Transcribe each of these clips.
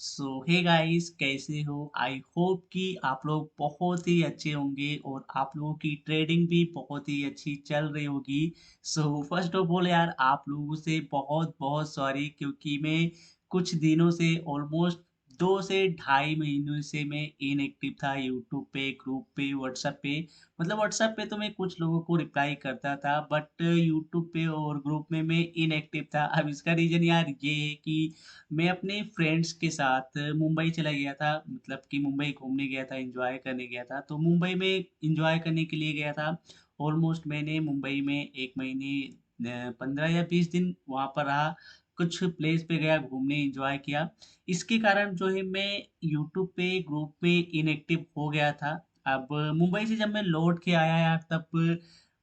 सो hey guys, कैसे हो? I hope कि आप लोग बहुत ही अच्छे होंगे और आप लोगों की ट्रेडिंग भी बहुत ही अच्छी चल रही होगी। सो फर्स्ट ऑफ ऑल यार, आप लोगों से बहुत बहुत सॉरी, क्योंकि मैं कुछ दिनों से ऑलमोस्ट 2 से ढाई महीनों से मैं इनएक्टिव था यूट्यूब पे, ग्रुप पे, व्हाट्सएप पे। मतलब व्हाट्सएप पे तो मैं कुछ लोगों को रिप्लाई करता था, बट यूट्यूब पे और ग्रुप में मैं इनएक्टिव था। अब इसका रीजन यार ये है कि मैं अपने फ्रेंड्स के साथ मुंबई चला गया था, मतलब कि मुंबई घूमने गया था, एन्जॉय करने गया था। तो मुंबई में एन्जॉय करने के लिए गया था। ऑलमोस्ट मैंने मुंबई में 1 महीने 15 या 20 दिन वहाँ पर रहा। कुछ प्लेस पे गया, घूमने एन्जॉय किया। इसके कारण जो है मैं यूट्यूब पे, ग्रुप में इनएक्टिव हो गया था। अब मुंबई से जब मैं लौट के आया यार, तब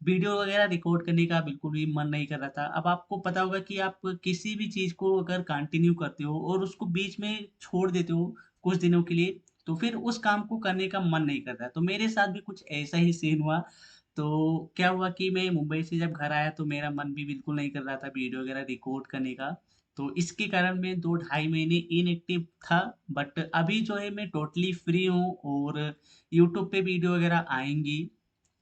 वीडियो वगैरह रिकॉर्ड करने का बिल्कुल भी मन नहीं कर रहा था। अब आपको पता होगा कि आप किसी भी चीज़ को अगर कंटिन्यू करते हो और उसको बीच में छोड़ देते हो कुछ दिनों के लिए, तो फिर उस काम को करने का मन नहीं करता है। तो मेरे साथ भी कुछ ऐसा ही सीन हुआ। तो क्या हुआ कि मैं मुंबई से जब घर आया तो मेरा मन भी बिल्कुल नहीं कर रहा था वीडियो वगैरह रिकॉर्ड करने का। तो इसके कारण मैं 2 ढाई महीने इनएक्टिव था। बट अभी जो है मैं टोटली फ्री हूँ और यूट्यूब पे वीडियो वगैरह आएँगी।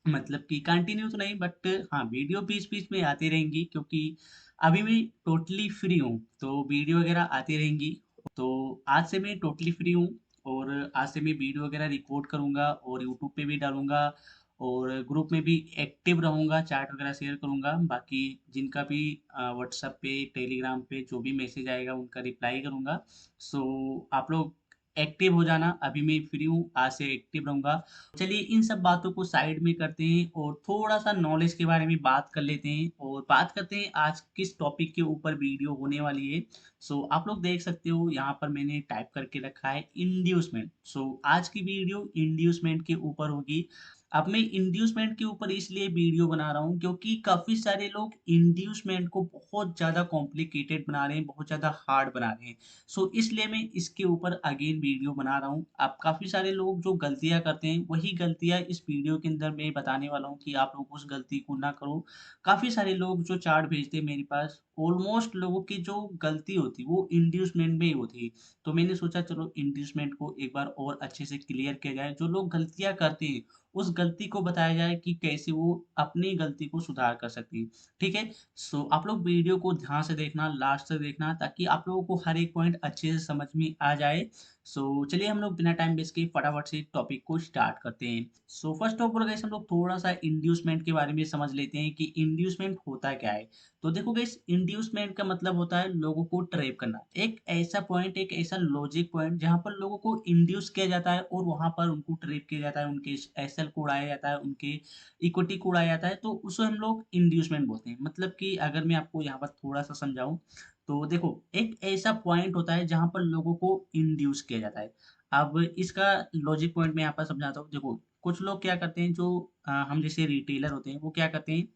मतलब कि कंटिन्यू तो नहीं, बट हाँ, वीडियो बीच-बीच में आती रहेंगी, क्योंकि अभी मैं टोटली फ्री हूँ, तो वीडियो वगैरह आती रहेंगी। तो आज से मैं टोटली फ्री हूँ और आज से मैं वीडियो वगैरह रिकॉर्ड करूँगा और यूट्यूब पे भी डालूँगा और ग्रुप में भी एक्टिव रहूँगा, चैट वगैरह शेयर करूँगा। बाकी जिनका भी व्हाट्सएप पे, टेलीग्राम पे जो भी मैसेज आएगा उनका रिप्लाई करूँगा। सो आप लोग एक्टिव हो जाना, अभी मैं फ्री हूँ, आज से एक्टिव रहूँगा। चलिए इन सब बातों को साइड में करते हैं और थोड़ा-सा नॉलेज के बारे में बात कर लेते हैं और बात करते हैं आज किस टॉपिक के ऊपर वीडियो होने वाली है। सो आप लोग देख सकते हो यहाँ पर मैंने टाइप करके रखा है इंड्यूसमेंट। सो आज की वीडियो इंड्यूसमेंट के ऊपर होगी। अब मैं इंड्यूसमेंट के ऊपर इसलिए वीडियो बना रहा हूँ, क्योंकि काफ़ी सारे लोग इंड्यूसमेंट को बहुत ज़्यादा कॉम्प्लिकेटेड बना रहे हैं, बहुत ज़्यादा हार्ड बना रहे हैं। सो इसलिए मैं इसके ऊपर अगेन वीडियो बना रहा हूँ। अब काफ़ी सारे लोग जो गलतियाँ करते हैं, वही गलतियाँ इस वीडियो के अंदर मैं बताने वाला हूँ कि आप लोग उस गलती को ना करो। काफ़ी सारे लोग जो चार्ट भेजते हैं मेरे पास, ऑलमोस्ट लोगों की जो गलती होती है, वो इंड्यूसमेंट में ही होती है। तो मैंने सोचा चलो इंड्यूसमेंट को एक बार और अच्छे से क्लियर किया जाए। जो लोग गलतियाँ करते हैं, उस गलती को बताया जाए कि कैसे वो अपनी गलती को सुधार कर सकती हैं। ठीक है? सो आप लोग वीडियो को ध्यान से देखना, लास्ट तक देखना, ताकि आप लोगों को हर एक पॉइंट अच्छे से समझ में आ जाए। सो चलिए हम लोग बिना टाइम वेस्ट किए फटाफट से टॉपिक को स्टार्ट करते हैं। So first of all guys, हम लोग थोड़ा-सा इंड्यूसमेंट के बारे में समझ लेते हैं कि इंड्यूसमेंट होता क्या है। तो देखो गाइस, इंड्यूसमेंट का मतलब होता है लोगों को ट्रैप करना। एक ऐसा पॉइंट, एक ऐसा लॉजिक पॉइंट जहाँ पर लोगों को इंड्यूस किया जाता है और वहाँ पर उनको ट्रैप किया जाता है, उनके एसेट को उड़ाया जाता है, उनके इक्विटी को उड़ाया जाता है, तो उसे हम लोग इंड्यूसमेंट बोलते हैं। मतलब कि अगर मैं आपको यहाँ पर थोड़ा-सा समझाऊँ, तो देखो एक ऐसा पॉइंट होता है जहाँ पर लोगों को इंड्यूस किया जाता है। अब इसका लॉजिक पॉइंट मैं यहाँ पर समझाता हूँ। देखो, कुछ लोग क्या करते हैं, जो हम जैसे रिटेलर होते हैं, वो क्या करते हैं,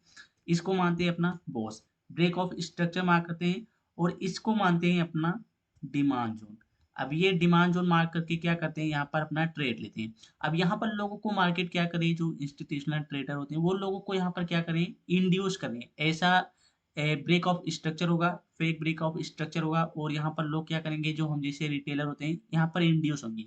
इसको मानते हैं अपना boss, break of structure mark करते हैं और इसको मानते हैं अपना डिमांड ज़ोन। अब ये डिमांड ज़ोन मार्क करके क्या करते हैं, यहाँ पर अपना ट्रेड लेते हैं। अब यहाँ पर लोगों को मार्केट क्या करे, जो इंस्टीट्यूशनल ट्रेडर होते हैं, वो लोगों को यहाँ पर क्या करें, इंड्यूस करें। ऐसा ब्रेक ऑफ स्ट्रक्चर होगा, फेक ब्रेक ऑफ स्ट्रक्चर होगा और यहाँ पर लोग क्या करेंगे, जो हम जैसे रिटेलर होते हैं, यहाँ पर इंड्यूस होंगे।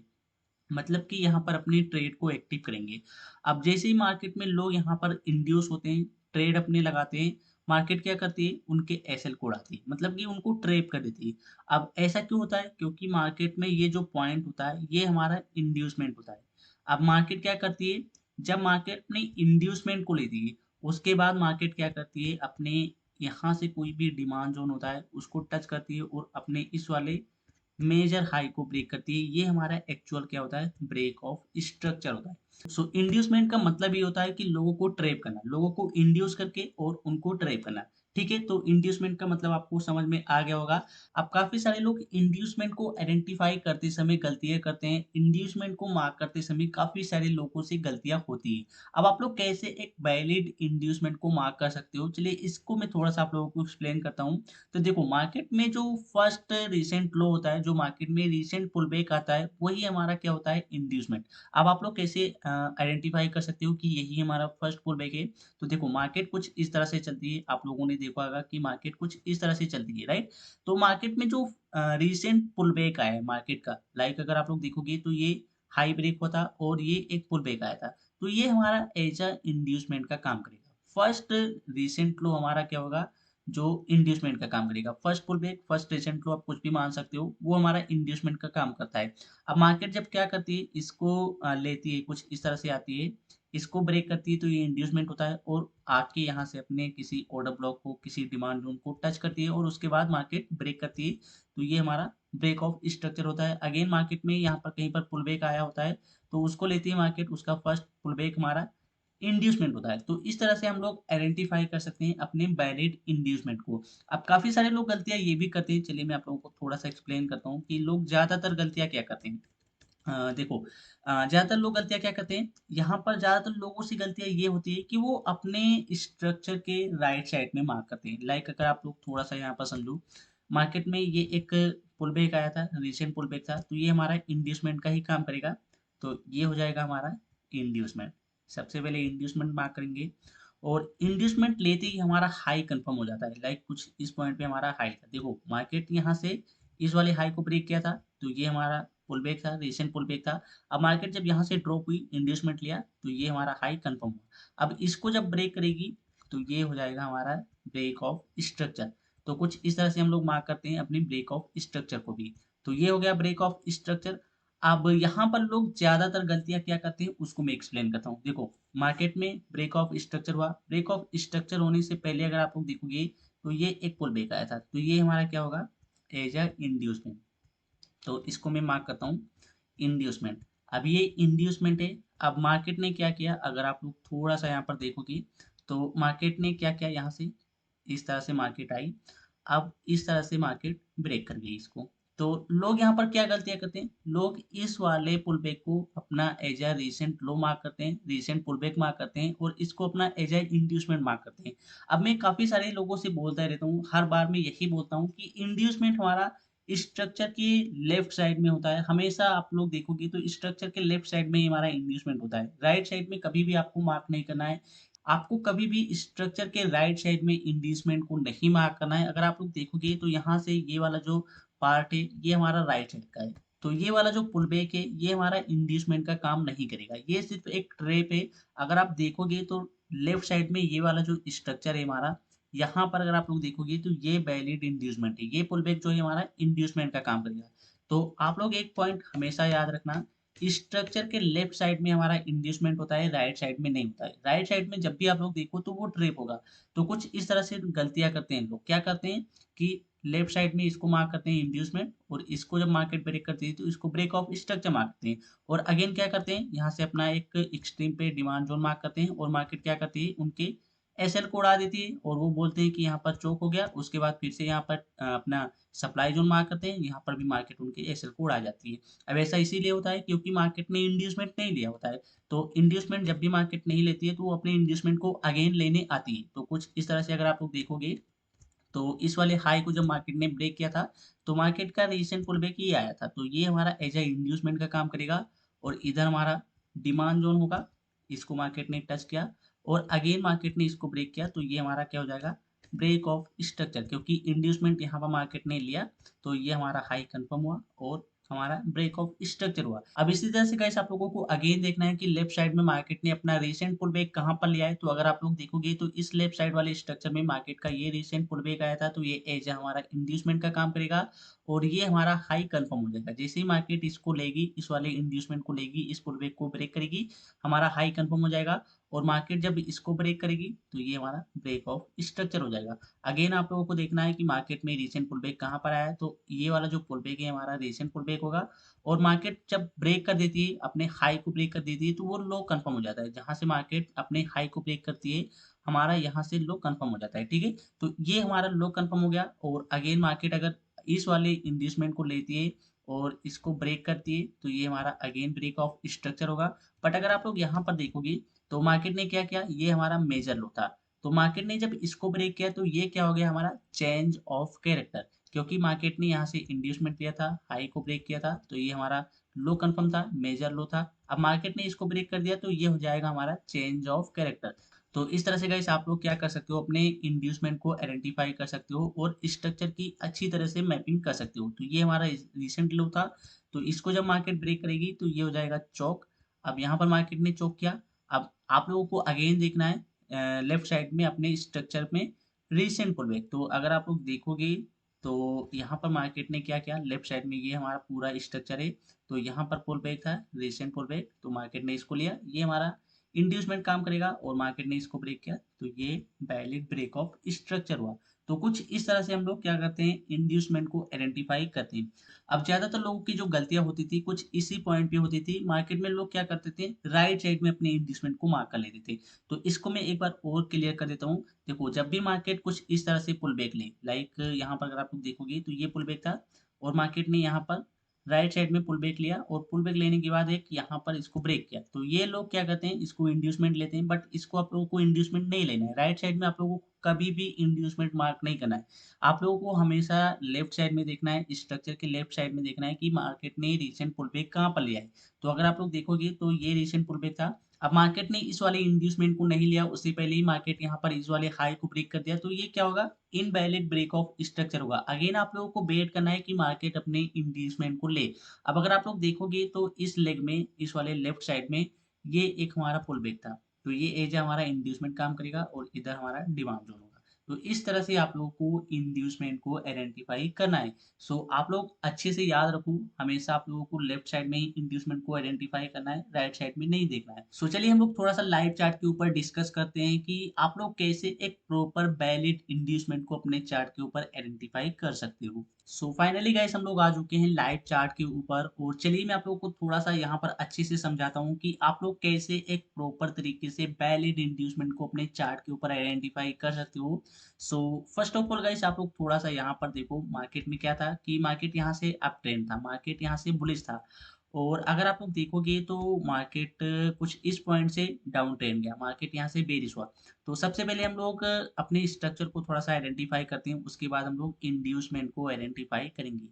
मतलब कि यहाँ पर अपनी ट्रेड को एक्टिव करेंगे। अब जैसे ही मार्केट में लोग यहाँ पर इंड्यूस होते हैं, ट्रेड अपने लगाते हैं, मार्केट क्या करती है, उनके एसएल को उड़ाती है, मतलब कि उनको ट्रैप कर देती है। अब ऐसा क्यों होता है? क्योंकि मार्केट में ये जो पॉइंट होता है, ये हमारा इंड्यूसमेंट होता है। अब मार्केट क्या करती है, जब मार्केट अपने इंड्यूसमेंट को लेती है, उसके बाद मार्केट क्या करती है, अपने यहाँ से कोई भी डिमांड ज़ोन होता है, उसको टच करती है और अपने इस वाले मेजर हाई को ब्रेक करती है। ये हमारा एक्चुअल क्या होता है, ब्रेक ऑफ स्ट्रक्चर होता है। सो इंड्यूसमेंट का मतलब ये होता है कि लोगों को ट्रैप करना, लोगों को इंड्यूस करके और उनको ट्रैप करना। ठीक है, तो इंड्यूसमेंट का मतलब आपको समझ में आ गया होगा। अब काफी सारे लोग इंड्यूसमेंट को आइडेंटिफाई करते समय गलतियां करते हैं, इंड्यूसमेंट को मार्क करते समय काफी सारे लोगों से गलतियां होती है। अब आप लोग कैसे एक वैलिड इंड्यूसमेंट को मार्क कर सकते हो, चलिए इसको मैं थोड़ा सा आप लोगों को एक्सप्लेन करता हूँ। तो देखो, मार्केट में जो फर्स्ट रिसेंट लो होता है, जो मार्केट में रिसेंट पुल बैक आता है, वही हमारा क्या होता है, इंड्यूसमेंट। अब आप लोग कैसे आइडेंटिफाई कर सकते हो कि यही हमारा फर्स्ट पुल बैक है? तो देखो, मार्केट कुछ इस तरह से चलती है, आप लोगों ने देखा होगा कि मार्केट कुछ इस तरह से चलती है, राइट? तो मार्केट में जो रीसेंट पुल बैक आया है मार्केट का। लाइक अगर आप लोग देखोगे तो ये हाई ब्रेक हुआ था और ये एक पुल बैक आया था। तो ये हमारा एज अ इंड्यूसमेंट का काम करेगा। फर्स्ट रीसेंट लो हमारा क्या होगा, जो इंड्यूसमेंट का काम करेगा। First pull back, first recent low आप कुछ भी मान सकते हो, वो हमारा इंड्यूसमेंट का काम करता है। अब मार्केट जब क्या करती है, इसको लेती है, कुछ इस तरह से आती है, इसको ब्रेक करती है तो ये इंड्यूसमेंट होता है और आके यहाँ से अपने किसी ऑर्डर ब्लॉक को, किसी डिमांड जोन को टच करती है और उसके बाद मार्केट ब्रेक करती है। तो ये हमारा ब्रेक ऑफ स्ट्रक्चर होता है। अगेन मार्केट में यहाँ पर कहीं पर पुल बैक आया होता है तो उसको लेती है मार्केट, उसका फर्स्ट पुल बैक हमारा इंड्यूसमेंट होता है। तो इस तरह से हम लोग आइडेंटिफाई कर सकते हैं अपने वैलिड इंड्यूसमेंट को। अब काफ़ी सारे लोग गलतियाँ ये भी करते हैं, चलिए मैं आप लोगों को थोड़ा-सा एक्सप्लेन करता हूँ कि लोग ज़्यादातर गलतियाँ क्या करते हैं। देखो, ज़्यादातर लोग गलतियाँ क्या करते हैं, यहाँ पर ज़्यादातर लोगों से गलतियाँ ये होती है कि वो अपने स्ट्रक्चर के राइट साइड में मार्क करते हैं। लाइक अगर आप लोग थोड़ा-सा यहाँ पर समझो, मार्केट में ये एक पुल बैक आया था, रीसेंट पुल बैक था, तो ये हमारा इंड्यूसमेंट का ही काम करेगा। तो ये हो जाएगा हमारा इंड्यूसमेंट। सबसे पहले इंड्यूसमेंट मार्क करेंगे और इंड्यूसमेंट लेते ही हमारा हाई कन्फर्म हो जाता है। लाइक कुछ इस पॉइंट पे हमारा हाई था। देखो मार्केट यहाँ से इस वाले हाई को ब्रेक किया था, तो ये हमारा पुल बैक था, रीसेंट पुल बैक था। अब मार्केट जब यहाँ से ड्रॉप हुई, इंड्यूसमेंट लिया, तो ये हमारा हाई कन्फर्म हुआ। अब इसको जब ब्रेक करेगी, तो ये हो जाएगा हमारा ब्रेक ऑफ स्ट्रक्चर। तो कुछ इस तरह से हम लोग मार्क करते हैं अपनी ब्रेक ऑफ स्ट्रक्चर को भी। तो ये हो गया ब्रेक ऑफ स्ट्रक्चर। अब यहाँ पर लोग ज़्यादातर गलतियाँ क्या करते हैं, उसको मैं एक्सप्लेन करता हूँ। देखो, मार्केट में ब्रेक ऑफ स्ट्रक्चर हुआ, ब्रेक ऑफ स्ट्रक्चर होने से पहले अगर आप लोग देखोगे, तो ये एक पुल बैक आया था, तो ये हमारा क्या होगा, एज अ इंड्यूसमेंट। तो इसको मैं मार्क करता हूँ इंड्यूसमेंट। अब ये इंड्यूसमेंट है। अब मार्केट ने क्या किया, अगर आप लोग थोड़ा सा यहाँ पर देखोगे, तो मार्केट ने क्या किया, यहाँ से इस तरह से मार्केट आई। अब इस तरह से मार्केट ब्रेक कर गई इसको। तो लोग यहाँ पर क्या गलतियाँ करते हैं, लोग इस वाले पुल बैक को अपना as a recent low mark करते हैं, रीसेंट पुल बैक मार्क करते हैं और इसको अपना एज अ इंड्यूसमेंट मार्क करते हैं। अब मैं काफ़ी सारे लोगों से बोलता रहता हूँ, हर बार मैं यही बोलता हूँ कि इंड्यूसमेंट हमारा स्ट्रक्चर के लेफ्ट साइड में होता है। हमेशा आप लोग देखोगे तो स्ट्रक्चर के लेफ्ट साइड में ही हमारा इंड्यूसमेंट होता है। राइट साइड में कभी भी आपको मार्क नहीं करना है। आपको कभी भी स्ट्रक्चर के राइट साइड में इंड्यूसमेंट को नहीं मार्क करना है। अगर आप लोग देखोगे तो यहाँ से ये वाला जो पार्ट है, ये हमारा राइट साइड का है। तो ये वाला जो पुल बैक है, ये हमारा इंड्यूसमेंट का काम नहीं करेगा। ये सिर्फ़ एक ट्रैप है। अगर आप देखोगे तो लेफ्ट साइड में ये वाला जो स्ट्रक्चर है हमारा, यहाँ पर अगर आप लोग देखोगे तो ये वैलिड इंड्यूसमेंट है। ये पुल बैक जो है हमारा इंड्यूसमेंट का काम करेगा। तो आप लोग एक पॉइंट हमेशा याद रखना, स्ट्रक्चर के लेफ्ट साइड में हमारा इंड्यूसमेंट होता है, राइट साइड में नहीं होता है। राइट साइड में जब भी आप लोग देखो तो वो ट्रैप होगा। तो कुछ इस तरह से गलतियाँ करते हैं लोग। क्या करते हैं कि लेफ्ट साइड में इसको मार्क करते हैं इंड्यूसमेंट और इसको जब मार्केट ब्रेक करती है तो इसको ब्रेक ऑफ स्ट्रक्चर मार्क करते हैं। और अगेन क्या करते हैं, यहाँ से अपना एक एक्सट्रीम पे डिमांड जोन मार्क करते हैं और मार्केट क्या करती है, उनके एसएल को उड़ा देती है और वो बोलते हैं कि यहाँ पर चोक हो गया। उसके बाद फिर से यहाँ पर अपना सप्लाई जोन मार्क करते हैं, यहाँ पर भी मार्केट उनके एसएल को उड़ा जाती है। अब ऐसा इसीलिए होता है क्योंकि मार्केट ने इंड्यूसमेंट नहीं लिया होता है। तो इंड्यूसमेंट जब भी मार्केट नहीं लेती है तो वो अपने इंड्यूसमेंट को अगेन लेने आती है। तो कुछ इस तरह से अगर आप लोग देखोगे, तो इस वाले हाई को जब मार्केट ने ब्रेक किया था, तो मार्केट का रीसेंट पुल बैक ये आया था। तो ये हमारा एज अ इंड्यूसमेंट का काम करेगा और इधर हमारा डिमांड जोन होगा। इसको मार्केट ने टच किया और अगेन मार्केट ने इसको ब्रेक किया, तो ये हमारा क्या हो जाएगा, ब्रेक ऑफ स्ट्रक्चर। क्योंकि इंड्यूसमेंट यहाँ पर मार्केट ने लिया, तो ये हमारा हाई कंफर्म हुआ और हमारा ब्रेक ऑफ स्ट्रक्चर हुआ। अब इसी तरह से गाइस आप लोगों को अगेन देखना है कि लेफ्ट साइड में मार्केट ने अपना रीसेंट पुल बैक कहाँ पर लिया है। तो अगर आप लोग देखोगे तो इस लेफ्ट साइड वाले स्ट्रक्चर में मार्केट का ये रीसेंट पुल बैक आया था, तो ये एज हमारा इंड्यूसमेंट का काम करेगा और ये हमारा हाई कंफर्म हो जाएगा। जैसे ही मार्केट इसको लेगी, इस वाले इंड्यूसमेंट को लेगी, इस पुल बैक को ब्रेक करेगी, हमारा हाई कंफर्म हो जाएगा और मार्केट जब इसको ब्रेक करेगी, तो ये हमारा ब्रेक ऑफ स्ट्रक्चर हो जाएगा। अगेन आप लोगों को देखना है कि मार्केट में रीसेंट पुल बैक कहाँ पर आया है, तो ये वाला जो पुल बैक है हमारा रीसेंट पुल बैक होगा और मार्केट जब ब्रेक कर देती है, अपने हाई को ब्रेक कर देती है, तो वो लो कंफर्म हो जाता है। जहाँ से मार्केट अपने हाई को ब्रेक करती है, हमारा यहाँ से लो कंफर्म हो जाता है, ठीक है। तो ये हमारा लो कंफर्म हो गया और अगेन मार्केट अगर इस वाले इंड्यूसमेंट को लेती है और इसको ब्रेक करती है, तो ये हमारा अगेन ब्रेक ऑफ स्ट्रक्चर होगा। बट अगर आप लोग यहाँ पर देखोगे, तो मार्केट ने क्या किया, ये हमारा मेजर लो था। तो मार्केट ने जब इसको ब्रेक किया, तो ये क्या हो गया, हमारा चेंज ऑफ कैरेक्टर। क्योंकि मार्केट ने यहाँ से इंड्यूसमेंट लिया था, हाई को ब्रेक किया था, तो ये हमारा लो कंफर्म था, मेजर लो था। अब मार्केट ने इसको ब्रेक कर दिया, तो ये हो जाएगा हमारा चेंज ऑफ कैरेक्टर। तो इस तरह से गाइस आप लोग क्या कर सकते हो, अपने इंड्यूसमेंट को आइडेंटिफाई कर सकते हो और स्ट्रक्चर की अच्छी तरह से मैपिंग कर सकते हो। तो ये हमारा रिसेंट लो था। तो इसको जब मार्केट ब्रेक करेगी तो ये हो जाएगा चौक। अब यहाँ पर मार्केट ने चौक किया। अब आप लोगों को अगेन देखना है लेफ्ट साइड में अपने स्ट्रक्चर में रिसेंट पुल बैक। तो अगर आप लोग देखोगे तो यहाँ पर मार्केट ने क्या किया, लेफ्ट साइड में ये हमारा पूरा स्ट्रक्चर है। तो यहाँ पर पुल बैक था, रिसेंट पुल बैक, तो मार्केट ने इसको लिया, ये हमारा इंड्यूसमेंट काम करेगा और मार्केट ने इसको ब्रेक किया तो ये वैलिड ब्रेक ऑफ स्ट्रक्चर हुआ। तो कुछ इस तरह से हम लोग क्या करते हैं, इंड्यूसमेंट को आइडेंटिफाई करते हैं। अब ज्यादातर लोगों की जो गलतियां होती थी कुछ इसी पॉइंट पे होती थी, मार्केट में लोग क्या करते थे, राइट साइड में अपने इंड्यूसमेंट को मार्क कर लेते थे। तो इसको मैं एक बार और क्लियर कर देता हूँ। देखो जब भी मार्केट कुछ इस तरह से पुल बैक ले, लाइक यहाँ पर अगर आप लोग देखोगे तो ये पुल बैक था और मार्केट ने यहाँ पर राइट साइड में पुल बैक लिया और पुल बैक लेने के बाद एक यहाँ पर इसको ब्रेक किया। तो ये लोग क्या करते हैं, इसको इंड्यूसमेंट लेते हैं, बट इसको आप लोगों को इंड्यूसमेंट नहीं लेना है। राइट साइड में आप लोगों को कभी भी इंड्यूसमेंट मार्क नहीं करना है। आप लोगों को हमेशा लेफ्ट साइड में देखना है, स्ट्रक्चर के लेफ्ट साइड में देखना है कि मार्केट ने रिसेंट पुल बैक कहाँ पर लिया है। तो अगर आप लोग देखोगे तो ये रिसेंट पुल बैक था। अब मार्केट ने इस वाले इंड्यूसमेंट को नहीं लिया, उससे पहले ही मार्केट यहाँ पर इस वाले हाई को ब्रेक कर दिया, तो ये क्या होगा, इनवैलिड ब्रेक ऑफ स्ट्रक्चर होगा। अगेन आप लोगों को वेट करना है कि मार्केट अपने इंड्यूसमेंट को ले। अब अगर आप लोग देखोगे तो इस लेग में, इस वाले लेफ्ट साइड में ये एक हमारा पुल बैक था। तो ये एज हमारा इंड्यूसमेंट काम करेगा और इधर हमारा डिमांड जोन होगा। तो इस तरह से आप लोगों को इंड्यूसमेंट को आइडेंटिफाई करना है। सो आप लोग अच्छे से याद रखो, हमेशा आप लोगों को लेफ्ट साइड में ही इंड्यूसमेंट को आइडेंटिफाई करना है, राइट साइड में नहीं देखना है। सो चलिए हम लोग थोड़ा सा लाइव चार्ट के ऊपर डिस्कस करते हैं कि आप लोग कैसे एक प्रॉपर वैलिड इंड्यूसमेंट को अपने चार्ट के ऊपर आइडेंटिफाई कर सकते हो। सो फाइनली गाइस हम लोग आ चुके हैं लाइव चार्ट के ऊपर और चलिए मैं आप लोगों को थोड़ा सा यहाँ पर अच्छे से समझाता हूँ कि आप लोग कैसे एक प्रॉपर तरीके से वैलिड इंड्यूसमेंट को अपने चार्ट के ऊपर आइडेंटिफाई कर सकते हो। So first of all guys आप लोग थोड़ा सा यहाँ पर देखो, मार्केट में क्या था कि मार्केट यहाँ से अप ट्रेंड था, मार्केट यहाँ से बुलिश था। और अगर आप लोग देखोगे तो मार्केट कुछ इस पॉइंट से डाउन ट्रेंड गया, मार्केट यहाँ से बेरिश हुआ। तो सबसे पहले हम लोग अपने स्ट्रक्चर को थोड़ा सा आइडेंटिफाई करते हैं, उसके बाद हम लोग इंड्यूसमेंट को आइडेंटिफाई करेंगे।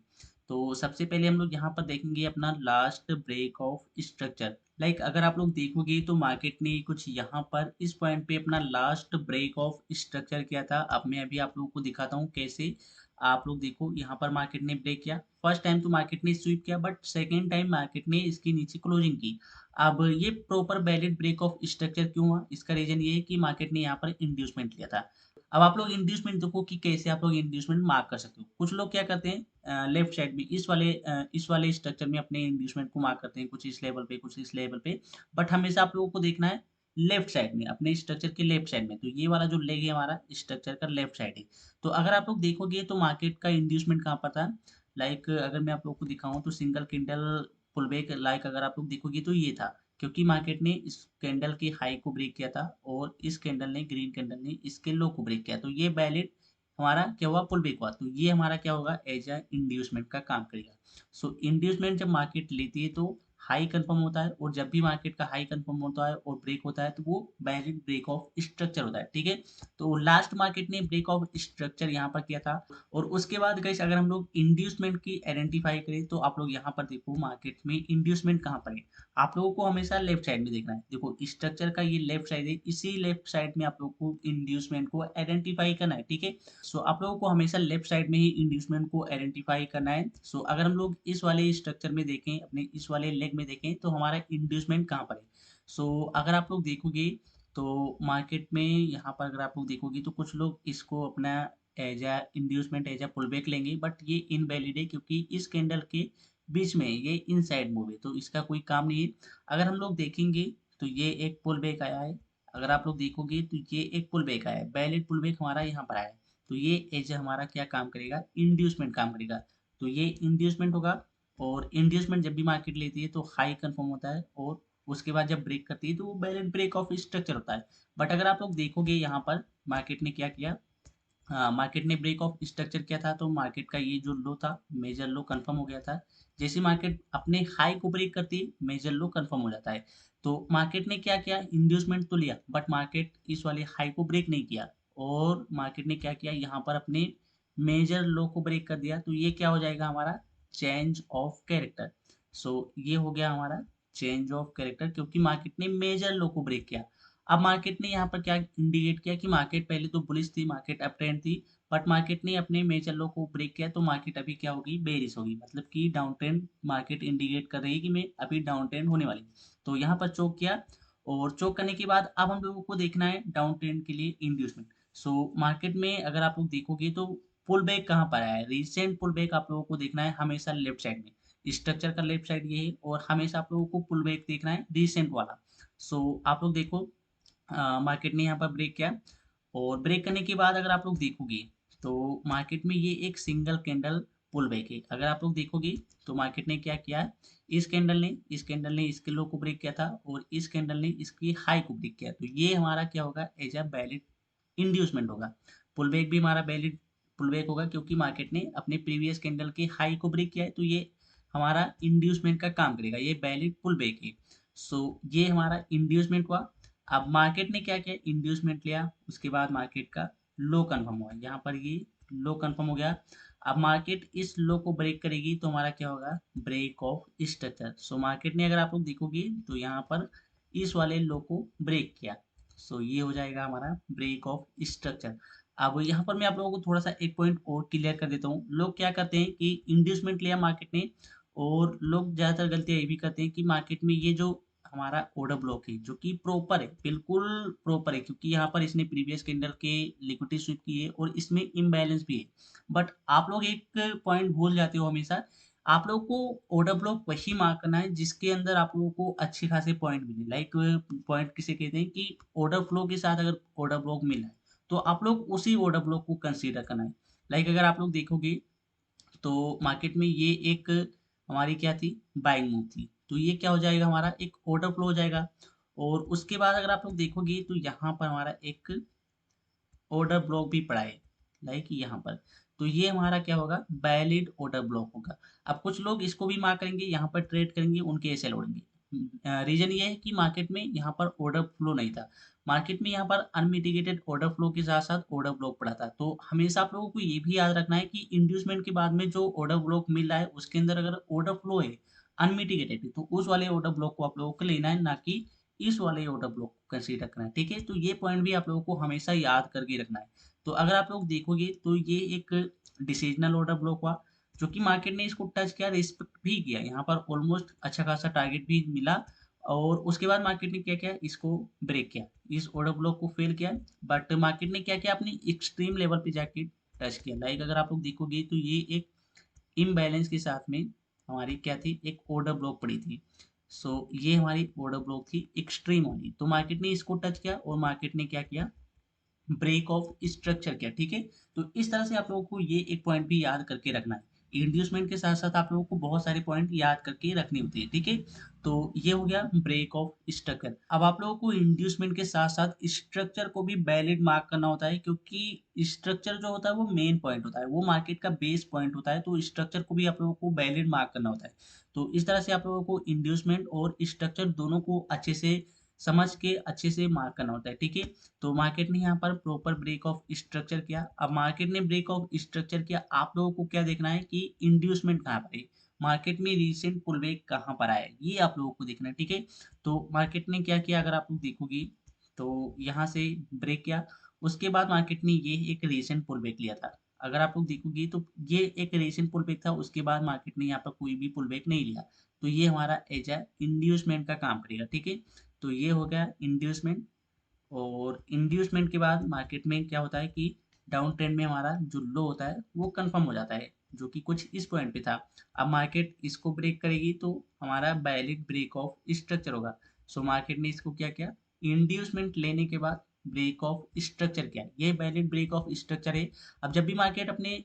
तो सबसे पहले हम लोग यहाँ पर देखेंगे अपना last break of structure. Like अगर आप लोग देखोगे तो मार्केट ने कुछ यहाँ पर इस पॉइंट पे अपना लास्ट ब्रेक ऑफ स्ट्रक्चर किया था। अब मैं अभी आप लोगों को दिखाता हूँ कैसे। आप लोग देखो यहाँ पर मार्केट ने ब्रेक किया, फर्स्ट टाइम तो मार्केट ने स्वीप किया, बट सेकेंड टाइम मार्केट ने इसके नीचे क्लोजिंग की। अब ये proper valid break of structure क्यों हुआ, इसका रीजन ये है कि मार्केट ने यहाँ पर इंड्यूसमेंट लिया था। अब आप लोग इंड्यूसमेंट देखो कि कैसे आप लोग इंड्यूसमेंट मार्क कर सकते हो। कुछ लोग क्या करते हैं, लेफ्ट साइड में इस वाले स्ट्रक्चर में अपने इंड्यूसमेंट को मार्क करते हैं, कुछ इस लेवल पे कुछ इस लेवल पे। बट हमेशा आप लोगों को देखना है लेफ्ट साइड में, अपने स्ट्रक्चर के लेफ्ट साइड में। तो ये वाला जो लेग है हमारा स्ट्रक्चर का लेफ्ट साइड है। तो अगर आप लोग देखोगे तो मार्केट का इंड्यूसमेंट कहाँ पर था, लाइक अगर मैं आप लोग को दिखाऊं तो single candle pull back, like अगर आप लोग देखोगे तो ये था, क्योंकि मार्केट ने इस कैंडल के हाई को ब्रेक किया था और इस कैंडल ने, ग्रीन कैंडल ने इसके लो को ब्रेक किया। तो ये वैलिड हमारा क्या हुआ, पुल बैक हुआ। तो ये हमारा क्या होगा, एज अ इंड्यूसमेंट का काम करेगा। सो इंड्यूसमेंट जब मार्केट लेती है तो हाई कंफर्म होता है, और जब भी मार्केट का हाई कंफर्म होता है और ब्रेक होता है तो वो वैलिड ब्रेक ऑफ स्ट्रक्चर होता है, ठीक है। तो लास्ट मार्केट ने ब्रेक ऑफ स्ट्रक्चर यहाँ पर किया था। और उसके बाद गाइस अगर हम लोग इंड्यूसमेंट की आइडेंटिफाई करें तो आप लोग यहाँ पर देखो मार्केट में इंड्यूसमेंट कहाँ पर है। आप लोगों को हमेशा लेफ्ट साइड में देखना है। देखो स्ट्रक्चर का ये लेफ्ट साइड है, इसी लेफ्ट साइड में आप लोग को इंड्यूसमेंट को आइडेंटिफाई करना है, ठीक है। सो आप लोगों को हमेशा लेफ्ट साइड में ही इंड्यूसमेंट को आइडेंटिफाई करना है। सो अगर हम लोग इस वाले स्ट्रक्चर में देखें, अपने इस वाले लेग में देखें तो हमारा इंड्यूसमेंट कहाँ पर है। सो अगर आप लोग देखोगे तो मार्केट में यहाँ पर अगर आप लोग देखोगे तो कुछ लोग इसको अपना as a inducement, as a pull back लेंगे, बट ये इनवैलिड है क्योंकि इस कैंडल के बीच में ये इनसाइड मूव है, तो इसका कोई काम नहीं है। अगर हम लोग देखेंगे तो ये एक पुल बैक आया है, अगर आप लोग देखोगे तो ये एक पुल बैक आया है, वैलिड पुल बैक हमारा यहाँ पर आया है। तो ये एज हमारा क्या काम करेगा, इंड्यूसमेंट काम करेगा। तो ये इंड्यूसमेंट होगा। और इंड्यूसमेंट जब भी मार्केट लेती है तो हाई कंफर्म होता है, और उसके बाद जब ब्रेक करती है तो वो वैलिड ब्रेक ऑफ स्ट्रक्चर होता है। बट अगर आप लोग देखोगे यहाँ पर मार्केट ने क्या किया, हाँ मार्केट ने ब्रेक ऑफ स्ट्रक्चर किया था तो मार्केट का ये जो लो था, मेजर लो कंफर्म हो गया था। जैसे मार्केट अपने हाई को ब्रेक करती है मेजर लो कंफर्म हो जाता है। तो मार्केट ने क्या किया, इंड्यूसमेंट तो लिया, बट मार्केट इस वाले हाई को ब्रेक नहीं किया। और मार्केट ने क्या किया, यहाँ पर अपने मेजर लो को ब्रेक कर दिया। तो ये क्या हो जाएगा हमारा, चेंज ऑफ कैरेक्टर। सो ये हो गया हमारा चेंज ऑफ कैरेक्टर, क्योंकि मार्केट ने मेजर लो को ब्रेक किया। अब मार्केट ने यहाँ पर क्या इंडिकेट किया कि मार्केट पहले तो बुलिश थी, मार्केट अप ट्रेंड थी, बट मार्केट ने अपने मेजर लो को ब्रेक किया तो मार्केट अभी क्या होगी, बेरिश होगी, मतलब कि डाउन ट्रेंड मार्केट इंडिकेट कर रही है कि मैं अभी डाउन ट्रेंड होने वाली है। तो यहाँ पर चोक किया, और चोक करने के बाद अब हम लोगों को देखना है डाउन ट्रेंड के लिए इंड्यूसमेंट। सो मार्केट में अगर आप लोग देखोगे तो पुल बैक कहाँ पर आया है, रिसेंट पुल बैक आप लोगों को देखना है हमेशा लेफ्ट साइड में, स्ट्रक्चर का लेफ्ट साइड ये है, और हमेशा आप लोगों को पुल बैक देखना है रिसेंट वाला। सो आप लोग देखो, मार्केट ने यहाँ पर ब्रेक किया, और ब्रेक करने के बाद अगर आप लोग देखोगे तो मार्केट में ये एक सिंगल कैंडल पुल बैक है। अगर आप लोग देखोगे तो मार्केट ने क्या किया, इस कैंडल ने इसके लो को ब्रेक किया था, और इस कैंडल ने इसकी हाई को ब्रेक किया, तो ये हमारा क्या होगा, एज अ वैलिड इंड्यूसमेंट होगा। पुल बैक भी हमारा वैलिड पुल बैक होगा, क्योंकि मार्केट ने अपने प्रीवियस कैंडल के हाई को ब्रेक किया है, तो ये हमारा इंड्यूसमेंट का काम करेगा, ये वैलिड पुल बैक है। सो ये हमारा इंड्यूसमेंट हुआ। अब मार्केट ने क्या किया, इंड्यूसमेंट लिया, उसके बाद मार्केट का लो कंफर्म हुआ, यहाँ पर ये लो कंफर्म हो गया। अब मार्केट इस लो को ब्रेक करेगी तो हमारा क्या होगा, break of structure. So market ने अगर आप लोग देखोगे तो यहाँ पर इस वाले लो को ब्रेक किया, सो ये हो जाएगा हमारा ब्रेक ऑफ स्ट्रक्चर। अब यहाँ पर मैं आप लोगों को थोड़ा सा एक पॉइंट और क्लियर कर देता हूँ। लोग क्या करते हैं कि इंड्यूसमेंट लिया मार्केट ने, और लोग ज़्यादातर गलतियाँ ये भी करते हैं कि मार्केट में ये जो हमारा ऑर्डर ब्लॉक है जो कि प्रॉपर है, बिल्कुल प्रॉपर है, क्योंकि यहाँ पर इसने प्रीवियस कैंडल के लिक्विडिटी स्वीप की है और इसमें इम्बैलेंस भी है। बट आप लोग एक पॉइंट भूल जाते हो हमेशा, आप लोग को ऑर्डर ब्लॉक वही मार्क करना है जिसके अंदर आप लोगों को अच्छे खासे पॉइंट मिले। लाइक पॉइंट किसे कहते हैं कि ऑर्डर फ्लो के साथ अगर ऑर्डर ब्लॉक मिला है तो आप लोग उसी ऑर्डर ब्लॉक को कंसीडर करना है। लाइक अगर आप लोग देखोगे तो मार्केट में ये एक हमारी क्या थी, बाइंग मूव थी, तो ये क्या हो जाएगा, हमारा एक ऑर्डर फ्लो हो जाएगा। और उसके बाद अगर आप लोग देखोगे तो यहाँ पर हमारा एक ऑर्डर ब्लॉक भी पड़ा है, लाइक यहाँ पर, तो ये हमारा क्या होगा, वैलिड ऑर्डर ब्लॉक होगा। अब कुछ लोग इसको भी मार्क करेंगे, यहाँ पर ट्रेड करेंगे, उनके ऐसे उड़ेंगे। रीजन ये है कि मार्केट में यहाँ पर ऑर्डर फ्लो नहीं था, मार्केट में यहाँ पर अनमिटिगेटेड ऑर्डर फ्लो के साथ साथ ऑर्डर ब्लॉक पड़ा था। तो हमेशा आप लोगों को ये भी याद रखना है कि इंड्यूसमेंट के बाद में जो ऑर्डर ब्लॉक मिल रहा है उसके अंदर अगर ऑर्डर फ्लो है अनमिटिगेटेड, तो उस वाले ऑर्डर ब्लॉक को आप लोगों को लेना है, ना कि इस वाले ऑर्डर ब्लॉक को कंसीडर करना है। ठीक है, तो ये पॉइंट भी आप लोगों को हमेशा याद करके रखना है। तो अगर आप लोग देखोगे तो ये एक डिसीजनल ऑर्डर ब्लॉक हुआ, जो कि मार्केट ने इसको टच किया, रिस्पेक्ट भी किया, यहाँ पर ऑलमोस्ट अच्छा खासा टारगेट भी मिला। और उसके बाद मार्केट ने क्या किया, इसको ब्रेक किया, इस ऑर्डर ब्लॉक को फेल किया। बट मार्केट ने क्या किया, अपनी एक्सट्रीम लेवल पे जाके टच किया। लाइक अगर आप लोग देखोगे तो ये एक इम्बैलेंस के साथ में हमारी क्या थी, एक ऑर्डर ब्लॉक पड़ी थी। सो ये हमारी ऑर्डर ब्लॉक थी एक्सट्रीम वाली, तो मार्केट ने इसको टच किया और मार्केट ने क्या किया, ब्रेक ऑफ स्ट्रक्चर किया। ठीक है, तो इस तरह से आप लोगों को ये एक पॉइंट भी याद करके रखना है। इंड्यूसमेंट के साथ साथ आप लोगों को बहुत सारे पॉइंट याद करके रखने होते हैं। ठीक है, तो ये हो गया ब्रेक ऑफ स्ट्रक्चर। अब आप लोगों को इंड्यूसमेंट के साथ साथ स्ट्रक्चर को भी वैलिड मार्क करना होता है, क्योंकि स्ट्रक्चर जो होता है वो मेन पॉइंट होता है, वो मार्केट का बेस पॉइंट होता है, तो स्ट्रक्चर को भी आप लोगों को वैलिड मार्क करना होता है। तो इस तरह से आप लोगों को इंड्यूसमेंट और स्ट्रक्चर दोनों को अच्छे से समझ के अच्छे से मार्क करना होता है। ठीक है, तो मार्केट ने यहाँ पर प्रॉपर ब्रेक ऑफ स्ट्रक्चर किया। अब मार्केट ने ब्रेक ऑफ स्ट्रक्चर किया, आप लोगों को क्या देखना है कि इंड्यूसमेंट कहाँ पर है, मार्केट में रिसेंट पुल बैक कहाँ पर आया है, ये आप लोगों को देखना है। ठीक है, तो मार्केट ने क्या किया, अगर आप लोग देखोगे तो यहाँ से ब्रेक किया, उसके बाद मार्केट ने ये एक रिसेंट पुल बैक लिया था। अगर आप लोग देखोगे तो ये एक रिसेंट पुल बैक था, उसके बाद मार्केट ने यहाँ पर कोई भी पुल बैक नहीं लिया, तो ये हमारा एज ए इंड्यूसमेंट का काम करेगा। ठीक है, तो ये हो गया इंड्यूसमेंट। और इंड्यूसमेंट के बाद मार्केट में क्या होता है कि डाउन ट्रेंड में हमारा जो लो होता है वो कंफर्म हो जाता है, जो कि कुछ इस पॉइंट पे था। अब मार्केट इसको ब्रेक करेगी तो हमारा वैलिड ब्रेक ऑफ स्ट्रक्चर होगा। सो मार्केट ने इसको क्या किया, इंड्यूसमेंट लेने के बाद ब्रेक ऑफ स्ट्रक्चर किया, ये वैलिड ब्रेक ऑफ स्ट्रक्चर है। अब जब भी मार्केट अपने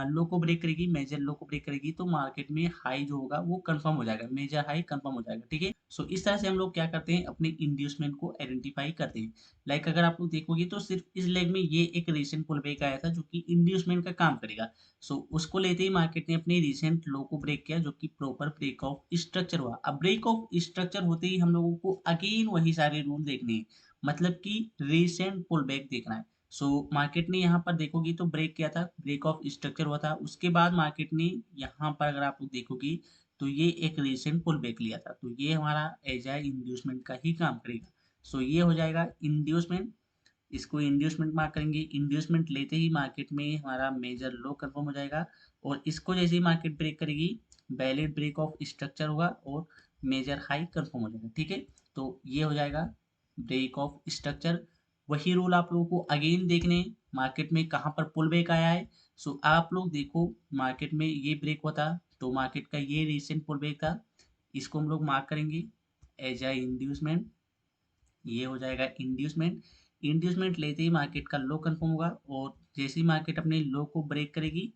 लो को ब्रेक करेगी, मेजर लो को ब्रेक करेगी, तो मार्केट में हाई जो होगा वो कंफर्म हो जाएगा, मेजर हाई कंफर्म हो जाएगा। ठीक है, सो इस तरह से हम लोग क्या करते हैं, अपने इंड्यूसमेंट को आइडेंटिफाई करते हैं। लाइक अगर आप लोग देखोगे तो सिर्फ इस लेग में ये एक रिसेंट पुल बैक आया था जो कि इंड्यूसमेंट का काम करेगा। सो उसको लेते ही मार्केट ने अपने रिसेंट लो को ब्रेक किया, जो कि प्रॉपर ब्रेक ऑफ स्ट्रक्चर हुआ। अब ब्रेक ऑफ स्ट्रक्चर होते ही हम लोगों को अगेन वही सारे रूल देखने हैं, मतलब कि रिसेंट पुल बैक देखना है। सो मार्केट ने यहाँ पर देखोगी तो ब्रेक किया था, ब्रेक ऑफ स्ट्रक्चर हुआ था, उसके बाद मार्केट ने यहाँ पर अगर आप लोग देखोगी तो ये एक रिसेंट पुल बैक लिया था, तो ये हमारा एज ए इंड्यूसमेंट का ही काम करेगा। सो ये हो जाएगा इंड्यूसमेंट। इसको इंड्यूसमेंट मार्क करेंगे। इंड्यूसमेंट लेते ही मार्केट में हमारा मेजर लो कंफर्म हो जाएगा और इसको जैसे ही मार्केट ब्रेक करेगी वैलिड ब्रेक ऑफ स्ट्रक्चर होगा और मेजर हाई कंफर्म हो जाएगा। ठीक है, तो ये हो जाएगा ब्रेक ऑफ स्ट्रक्चर। वही रूल आप लोगों को अगेन देखने हैं, मार्केट में कहाँ पर पुल बैक आया है। सो आप लोग देखो मार्केट में ये ब्रेक हुआ था तो मार्केट का ये रिसेंट पुल बैक था, इसको हम लोग मार्क करेंगे एज अ इंड्यूसमेंट। ये हो जाएगा इंड्यूसमेंट। इंड्यूसमेंट लेते ही मार्केट का लो कंफर्म होगा और जैसे ही मार्केट अपने लो को ब्रेक करेगी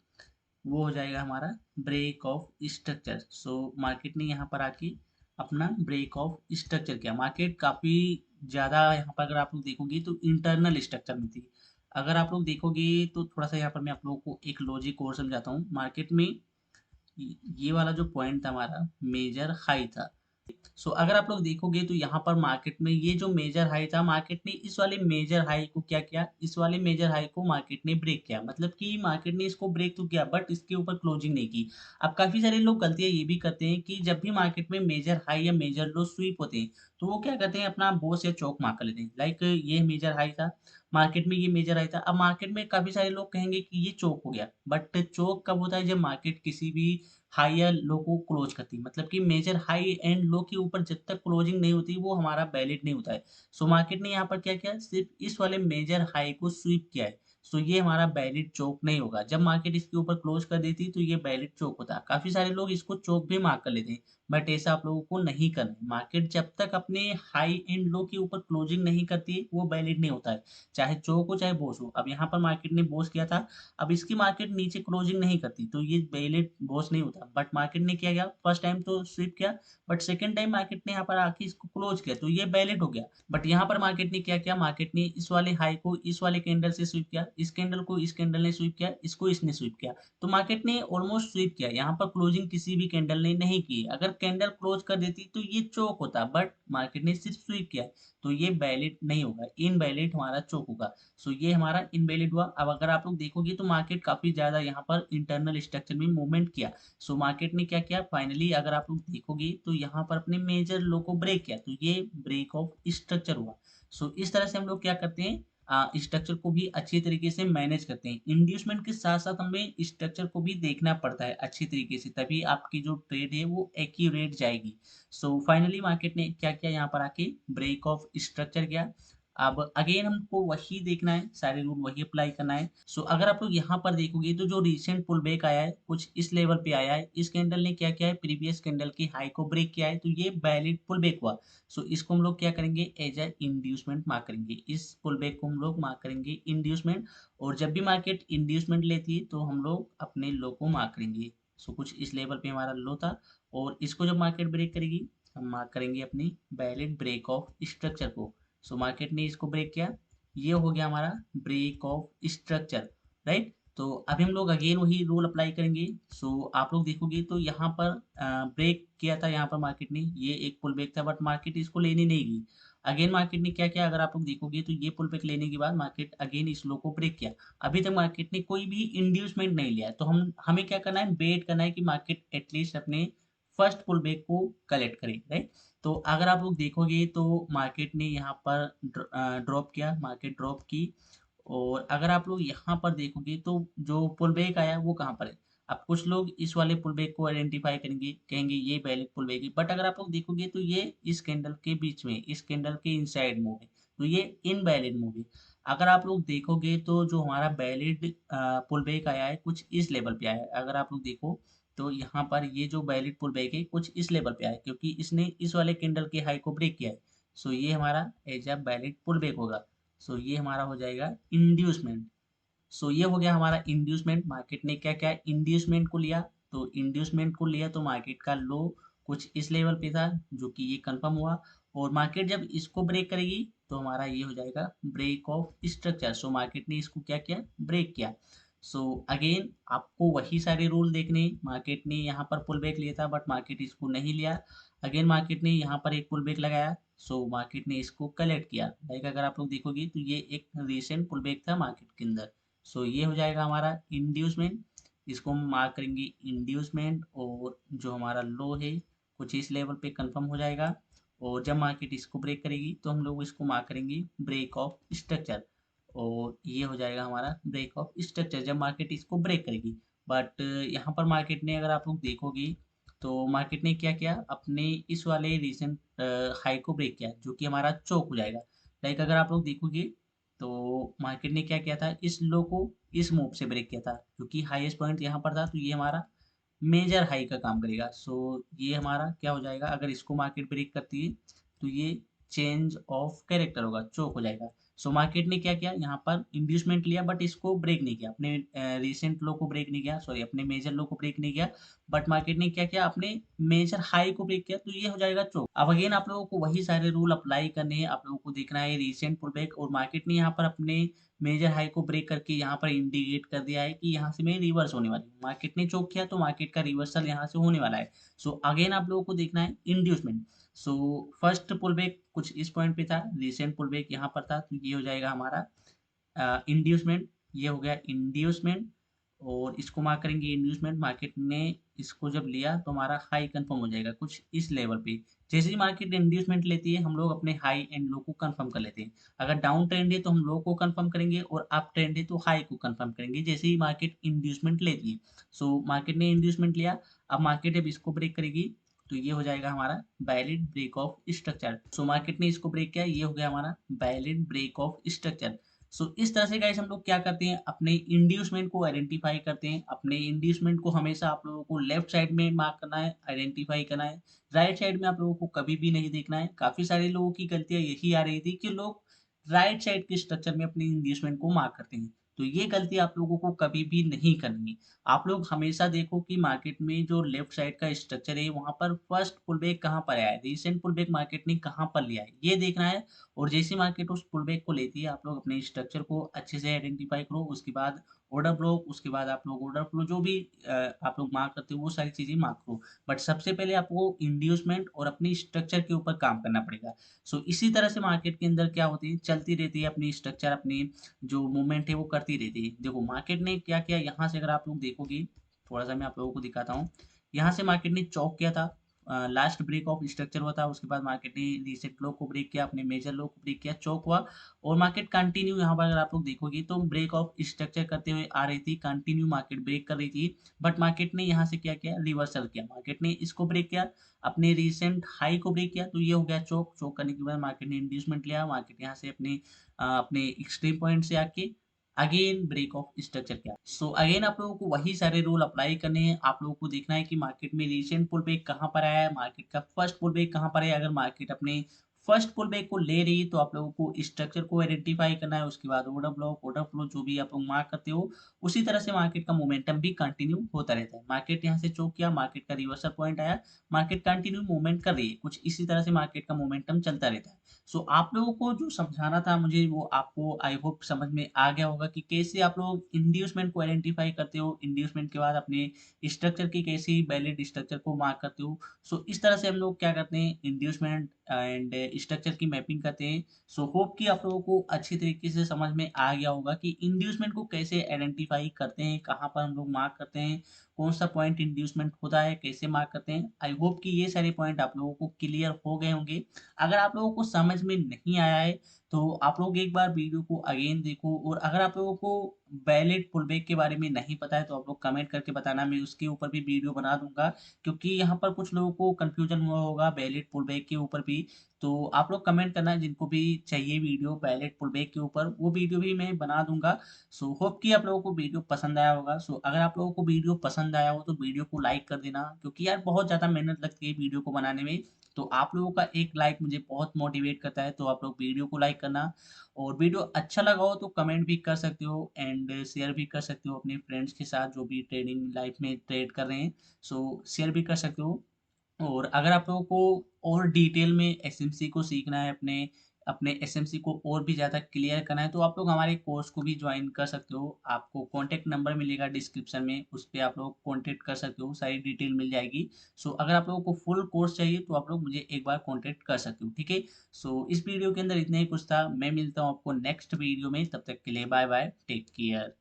वो हो जाएगा हमारा break of structure. So market ने यहाँ पर आके अपना ब्रेक ऑफ स्ट्रक्चर किया। मार्केट काफ़ी ज़्यादा यहाँ पर अगर आप लोग देखोगे तो इंटरनल स्ट्रक्चर में थी। अगर आप लोग देखोगे तो थोड़ा सा यहाँ पर मैं आप लोगों को एक लॉजिक और समझाता हूँ। मार्केट में ये वाला जो पॉइंट था हमारा मेजर हाई था। सो अगर आप लोग देखोगे तो यहाँ पर मार्केट में ये जो मेजर हाई था मार्केट ने इस वाले मेजर हाई को क्या किया, इस वाले मेजर हाई को मार्केट ने ब्रेक किया। मतलब कि मार्केट ने इसको ब्रेक तो किया बट इसके ऊपर क्लोजिंग नहीं की। अब काफी सारे लोग गलतियां ये भी करते हैं कि जब भी मार्केट में मेजर हाई या मेजर लो स्वीप होते हैं तो वो क्या करते हैं अपना बोस या चौक मार्क कर लेते हैं। लाइक ये मेजर हाई था, मार्केट में ये मेजर हाई था। अब मार्केट में काफी सारे लोग कहेंगे कि ये चौक हो गया, बट चौक कब होता है जब मार्केट किसी भी हाई या लो को क्लोज करती है। मतलब कि मेजर हाई एंड लो के ऊपर जब तक क्लोजिंग नहीं होती वो हमारा वैलिड नहीं होता है। सो मार्केट ने यहाँ पर क्या किया, सिर्फ इस वाले मेजर हाई को स्वीप किया है। सो ये हमारा वैलिड चौक नहीं होगा। जब मार्केट इसके ऊपर क्लोज कर देती तो ये वैलिड चौक होता। काफी सारे लोग इसको चौक भी मार्क कर लेते हैं बट ऐसा आप लोगों को नहीं करना है। मार्केट जब तक अपने हाई एंड लो के ऊपर क्लोजिंग नहीं करती वो वैलिड नहीं होता है, चाहे चौक हो चाहे बोस हो। अब यहाँ पर मार्केट ने बोस किया था, अब इसकी मार्केट नीचे क्लोजिंग नहीं करती तो ये वैलिड बॉस नहीं होता। बट मार्केट ने क्या किया, फर्स्ट टाइम तो स्वीप किया बट सेकंड टाइम मार्केट ने यहाँ पर आके इसको क्लोज किया तो ये वैलिड हो गया। बट यहाँ पर मार्केट ने क्या किया, मार्केट ने इस वाले हाई को इस वाले कैंडल से स्वीप किया, इस कैंडल को इस कैंडल ने स्वीप किया, इसको इसने स्वीप किया। तो मार्केट ने ऑलमोस्ट स्वीप किया, यहाँ पर क्लोजिंग किसी भी कैंडल ने नहीं की। अगर कैंडल क्लोज कर देती तो ये चोक होता बट मार्केट ने सिर्फ स्वीप किया तो ये वैलिड नहीं होगा, इनवैलिड हमारा चोक होगा। सो ये हमारा इनवैलिड हुआ। अब अगर आप लोग देखोगे तो मार्केट काफी ज्यादा यहाँ पर इंटरनल स्ट्रक्चर में मूवमेंट किया। सो मार्केट ने क्या किया, फाइनली अगर आप लोग देखोगे तो यहाँ पर अपने मेजर लो को ब्रेक किया तो ये ब्रेक ऑफ स्ट्रक्चर हुआ। सो इस तरह से हम लोग क्या करते हैं, स्ट्रक्चर को भी अच्छी तरीके से मैनेज करते हैं। इंड्यूसमेंट के साथ साथ हमें स्ट्रक्चर को भी देखना पड़ता है अच्छी तरीके से, तभी आपकी जो ट्रेड है वो एक्यूरेट जाएगी। सो फाइनली मार्केट ने क्या किया, यहाँ पर आके ब्रेक ऑफ स्ट्रक्चर किया। अब अगेन हमको वही देखना है, सारे रूल वही अप्लाई करना है। सो अगर आप लोग यहाँ पर देखोगे तो जो रिसेंट पुल बैक आया है कुछ इस लेवल पे आया है, इस कैंडल ने क्या किया है, प्रीवियस कैंडल की हाई को ब्रेक किया है तो ये वैलिड पुल बैक हुआ। सो इसको हम लोग क्या करेंगे, एज अ इंड्यूसमेंट मार्क करेंगे। इस पुल बैक को हम लोग मार्क करेंगे इंड्यूसमेंट। और जब भी मार्केट इंड्यूसमेंट लेती है तो हम लोग अपने लो को मार्क करेंगे। सो कुछ इस लेवल पे हमारा लो था और इसको जब मार्केट ब्रेक करेगी हम मार्क करेंगे अपनी वैलिड ब्रेक ऑफ स्ट्रक्चर को। सो मार्केट ने इसको ब्रेक किया, ये हो गया हमारा ब्रेक ऑफ स्ट्रक्चर, राइट। तो अभी हम लोग अगेन वही रूल अप्लाई करेंगे। सो आप लोग देखोगे तो यहाँ पर ब्रेक किया था, यहाँ पर मार्केट ने ये एक पुल बैक था बट मार्केट इसको लेने नहीं गई। अगेन मार्केट ने क्या किया, अगर आप लोग देखोगे तो ये पुल बैक लेने के बाद मार्केट अगेन इस लो को ब्रेक किया। अभी तक मार्केट ने कोई भी इंड्यूसमेंट नहीं लिया है तो हम हमें क्या करना है, वेट करना है कि मार्केट एटलीस्ट अपने फर्स्ट पुल बैक को कलेक्ट करे, राइट। तो अगर आप लोग देखोगे तो मार्केट ने यहाँ पर ड्रॉप किया, मार्केट ड्रॉप की। और अगर आप लोग यहाँ पर देखोगे तो जो पुल बैक आया वो कहाँ पर है। अब कुछ लोग इस वाले पुल बैक को आइडेंटिफाई करेंगे, कहेंगे ये वैलिड पुल बैक है, बट अगर आप लोग देखोगे तो ये इस कैंडल के बीच में, इस कैंडल के इनसाइड मूव है तो ये इनवैलिड मूव है। अगर आप लोग देखोगे तो जो हमारा वैलिड पुल बैक आया है कुछ इस लेवल पे आया है। अगर आप लोग देखो तो यहाँ पर ये जो वैलिड पुल बैक है कुछ इस लेवल पे आया है क्योंकि इसने इस वाले कैंडल के हाई को ब्रेक किया है। सो ये हमारा as a valid pull back होगा। सो ये हमारा हो जाएगा इंड्यूसमेंट। सो ये हो गया हमारा इंड्यूसमेंट। मार्केट ने क्या क्या इंड्यूसमेंट को लिया, तो इंड्यूसमेंट को लिया तो मार्केट का लो कुछ इस लेवल पे था जो कि ये कंफर्म हुआ। और मार्केट जब इसको ब्रेक करेगी तो हमारा ये हो जाएगा break of structure. So market ने इसको क्या किया, ब्रेक किया। सो अगेन आपको वही सारे रूल देखने हैं। मार्केट ने यहाँ पर पुल बैक लिया था बट मार्केट इसको नहीं लिया। अगेन मार्केट ने यहाँ पर एक पुल बैक लगाया, सो मार्केट ने इसको कलेक्ट किया। लाइक अगर आप लोग देखोगे तो ये एक रिसेंट पुल बैक था मार्केट के अंदर। सो ये हो जाएगा हमारा इंड्यूसमेंट। इसको हम मार्क करेंगे इंड्यूसमेंट और जो हमारा लो है कुछ इस लेवल पे कंफर्म हो जाएगा। और जब मार्केट इसको ब्रेक करेगी तो हम लोग इसको मार्क करेंगे ब्रेक ऑफ स्ट्रक्चर, और ये हो जाएगा हमारा ब्रेक ऑफ स्ट्रक्चर जब मार्केट इसको ब्रेक करेगी। बट यहाँ पर मार्केट ने, अगर आप लोग देखोगे, तो मार्केट ने क्या किया, अपने इस वाले रिसेंट हाई को ब्रेक किया, जो कि हमारा चौक हो जाएगा। लाइक अगर आप लोग देखोगे, तो मार्केट ने क्या किया था, इस लो को इस मूव से ब्रेक किया था, क्योंकि हाईएस्ट पॉइंट यहाँ पर था, तो ये हमारा मेजर हाई का काम करेगा। सो ये हमारा क्या हो जाएगा, अगर इसको मार्केट ब्रेक करती है तो ये चेंज ऑफ कैरेक्टर होगा, चोक हो जाएगा। सो मार्केट ने क्या किया, यहाँ पर इंड्यूसमेंट लिया, बट इसको ब्रेक नहीं किया, अपने रिसेंट लो को ब्रेक नहीं किया, सॉरी अपने मेजर लो को ब्रेक नहीं किया। बट मार्केट ने क्या किया, अपने मेजर हाई को ब्रेक किया, तो ये हो जाएगा चोक। अब अगेन आप लोगों को वही सारे रूल अप्लाई करने हैं, आप लोगों को देखना है रिसेंट पुल बैक, और मार्केट ने यहाँ पर अपने मेजर हाई को ब्रेक करके यहाँ पर इंडिकेट कर दिया है कि यहाँ से मैं रिवर्स होने वाली हूँ। मार्केट ने चोक किया तो मार्केट का रिवर्सल यहाँ से होने वाला है। सो अगेन आप लोगों को देखना है inducement. So first pull back कुछ इस पॉइंट पे था, रिसेंट पुल बैक यहाँ पर था, तो ये हो जाएगा हमारा इंड्यूसमेंट, ये हो गया इंड्यूसमेंट, और इसको मार्क करेंगे इंड्यूसमेंट। मार्केट ने इसको जब लिया तो हमारा हाई कंफर्म हो जाएगा कुछ इस लेवल पे। जैसे ही मार्केट इंड्यूसमेंट लेती है, हम लोग अपने हाई एंड लो को कंफर्म कर लेते हैं। अगर डाउन ट्रेंड है तो हम लो को कंफर्म करेंगे, और अप ट्रेंड है तो हाई को कंफर्म करेंगे, जैसे ही मार्केट इंड्यूसमेंट लेती है। सो मार्केट ने इंड्यूसमेंट लिया, अब मार्केट अब इसको ब्रेक करेगी, तो ये हो जाएगा हमारा valid break of structure. So market ने इसको ब्रेक किया, ये हो गया हमारा valid break of structure. So इस तरह से गाइस हम लोग क्या करते हैं, अपने इंड्यूसमेंट को आइडेंटिफाई करते हैं। अपने इंड्यूसमेंट को हमेशा आप लोगों को लेफ्ट साइड में मार्क करना है, आइडेंटिफाई करना है। राइट साइड में आप लोगों को कभी भी नहीं देखना है। काफी सारे लोगों की गलतियां यही आ रही थी कि लोग राइट साइड के स्ट्रक्चर में अपने इंड्यूसमेंट को मार्क करते हैं, तो ये गलती आप लोगों को कभी भी नहीं करनी है। आप लोग हमेशा देखो कि मार्केट में जो लेफ्ट साइड का स्ट्रक्चर है, वहां पर फर्स्ट पुल बैक कहाँ पर आया है, रिसेंट पुल बैक मार्केट ने कहाँ पर लिया है, ये देखना है। और जैसे मार्केट उस पुल बैक को लेती है, आप लोग अपने स्ट्रक्चर को अच्छे से आइडेंटिफाई करो। उसके बाद ऑर्डर ब्लॉक, उसके बाद आप लोग ऑर्डर फ्लो, जो भी आप लोग मार्क करते हो वो सारी चीजें मार्क करो। बट सबसे पहले आपको इंड्यूसमेंट और अपनी स्ट्रक्चर के ऊपर काम करना पड़ेगा। सो इसी तरह से मार्केट के अंदर क्या होती है, चलती रहती है अपनी स्ट्रक्चर, अपनी जो मूवमेंट है वो करती रहती है। देखो मार्केट ने क्या किया, यहाँ से अगर आप लोग देखोगे, थोड़ा सा मैं आप लोगों को दिखाता हूँ। यहाँ से मार्केट ने चौक किया था, लास्ट ब्रेक ऑफ स्ट्रक्चर हुआ था, उसके बाद मार्केट ने रीसेट लो को ब्रेक किया, अपने मेजर लो को ब्रेक किया, चौक हुआ, और मार्केट कंटिन्यू, यहाँ पर अगर आप लोग देखोगे तो ब्रेक ऑफ स्ट्रक्चर करते हुए आ रही थी, कंटिन्यू मार्केट ब्रेक कर रही थी। बट मार्केट ने यहाँ से क्या किया, रिवर्सल किया, मार्केट ने इसको ब्रेक किया, अपने रिसेंट हाई को ब्रेक किया, तो ये हो गया चौक। चौक करने के बाद मार्केट ने इंड्यूसमेंट लिया, मार्केट यहाँ से अपने एक्सट्रीम पॉइंट से आके अगेन ब्रेक ऑफ स्ट्रक्चर किया। सो अगेन आप लोगों को वही सारे रूल अप्लाई करने हैं। आप लोगों को देखना है कि मार्केट में रिसेंट पुल बैक कहाँ पर आया है, मार्केट का फर्स्ट पुल बैक कहाँ पर है। अगर मार्केट अपने फर्स्ट पुल बैक को ले रही है, तो आप लोगों को स्ट्रक्चर को आइडेंटिफाई करना है। उसके बाद ऑर्डर ब्लॉक, ऑर्डर फ्लो, जो भी आप लोग मार्क करते हो, उसी तरह से मार्केट का मोमेंटम भी कंटिन्यू होता रहता है। मार्केट यहाँ से चौक किया, मार्केट का रिवर्सल पॉइंट आया, मार्केट कंटिन्यू मूवमेंट कर रही है, कुछ इसी तरह से मार्केट का मोमेंटम चलता रहता है। सो आप लोगों को जो समझाना था मुझे, वो आपको आई होप समझ में आ गया होगा कि कैसे आप लोग इंड्यूसमेंट को आइडेंटिफाई करते हो, इंड्यूसमेंट के बाद अपने स्ट्रक्चर की कैसे वैलिड स्ट्रक्चर को मार्क करते हो। सो इस तरह से हम लोग क्या करते हैं, इंड्यूसमेंट एंड स्ट्रक्चर की मैपिंग करते हैं। सो होप कि आप लोगों को अच्छी तरीके से समझ में आ गया होगा कि इंड्यूसमेंट को कैसे आइडेंटिफाई करते हैं, कहाँ पर हम लोग मार्क करते हैं, कौन सा पॉइंट इंड्यूसमेंट होता है, कैसे मार्क करते हैं। आई होप कि ये सारे पॉइंट आप लोगों को क्लियर हो गए होंगे। अगर आप लोगों को समझ में नहीं आया है, तो आप लोग एक बार वीडियो को अगेन देखो, और अगर आप लोगों को वैलिड पुलबैक के बारे में नहीं पता है, तो आप लोग कमेंट करके बताना, मैं उसके ऊपर भी वीडियो बना दूंगा। क्योंकि यहाँ पर कुछ लोगों को कंफ्यूजन हुआ होगा वैलिड पुलबैक के ऊपर भी। तो आप लोग कमेंट करना, जिनको भी चाहिए वीडियो वैलिड पुलबैक के ऊपर, वो वीडियो भी मैं बना दूंगा। सो होप कि आप लोगों को वीडियो पसंद आया होगा। सो अगर आप लोगों को वीडियो पसंद आया हो, तो वीडियो को लाइक कर देना, क्योंकि यार बहुत ज़्यादा मेहनत लगती है वीडियो को बनाने में। तो आप लोगों का एक लाइक मुझे बहुत मोटिवेट करता है, तो आप लोग वीडियो को लाइक करना। और वीडियो अच्छा लगा हो तो कमेंट भी कर सकते हो, एंड शेयर भी कर सकते हो अपने फ्रेंड्स के साथ, जो भी ट्रेडिंग लाइफ में ट्रेड कर रहे हैं। सो शेयर भी कर सकते हो। और अगर आप लोगों को और डिटेल में एसएमसी को सीखना है, अपने अपने एसएमसी को और भी ज़्यादा क्लियर करना है, तो आप लोग हमारे कोर्स को भी ज्वाइन कर सकते हो। आपको कॉन्टैक्ट नंबर मिलेगा डिस्क्रिप्शन में, उस पे आप लोग कॉन्टैक्ट कर सकते हो, सारी डिटेल मिल जाएगी। सो अगर आप लोगों को फुल कोर्स चाहिए, तो आप लोग मुझे एक बार कॉन्टैक्ट कर सकते हो, ठीक है। सो इस वीडियो के अंदर इतना ही कुछ था। मैं मिलता हूँ आपको नेक्स्ट वीडियो में, तब तक के लिए बाय बाय, टेक केयर।